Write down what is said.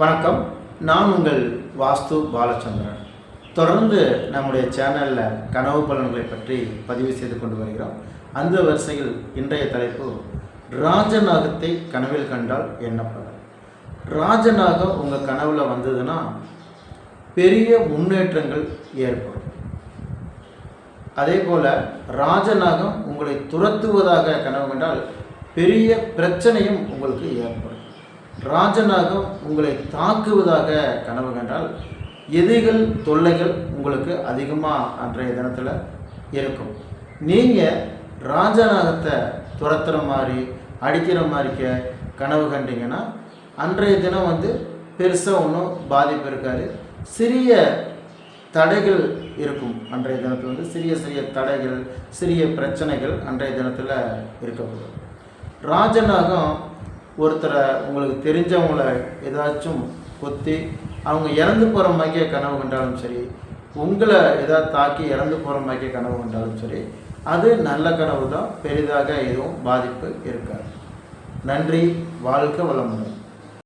வணக்கம். நான் உங்கள் வாஸ்து பாலச்சந்திரன். தொடர்ந்து நம்முடைய சேனலில் கனவு பலன்களை பற்றி பதிவு செய்து கொண்டு வருகிறோம். அந்த வரிசையில் இன்றைய தலைப்பு, ராஜநாகத்தை கனவில் கண்டால் என்ன பலன்? ராஜநாகம் உங்கள் கனவில் வந்ததுன்னா பெரிய முன்னேற்றங்கள் ஏற்படும். அதே போல் ராஜநாகம் உங்களை துரத்துவதாக கனவு கண்டால் பெரிய பிரச்சனையும் உங்களுக்கு ஏற்படும். ராஜநாகம் உங்களை தாக்குவதாக கனவு கண்டால் எதிரிகள் தொல்லைகள் உங்களுக்கு அதிகமாக அன்றைய தினத்தில் இருக்கும். நீங்கள் ராஜநாகத்தை துரத்துகிற மாதிரி அடிக்கிற மாதிரிக்க கனவு கண்டீங்கன்னா அன்றைய தினம் பெருசாக ஒன்றும் பாதிப்பு இருக்காது. சிறிய தடைகள் இருக்கும். அன்றைய தினத்தில் சிறிய தடைகள், சிறிய பிரச்சனைகள் அன்றைய தினத்தில் இருக்கப்படும். ராஜநாகம் ஒருத்தரை உங்களுக்கு தெரிஞ்சவங்கள ஏதாச்சும் கொத்தி அவங்க இறந்து போகிற மாதிரியே கனவு கண்டாலும் சரி, உங்களை ஏதாவது தாக்கி இறந்து போகிற மாதிரியே கனவு கண்டாலும் சரி, அது நல்ல கனவு தான். பெரிதாக எதுவும் பாதிப்பு இருக்காது. நன்றி. வாழ்க வளமுடன்.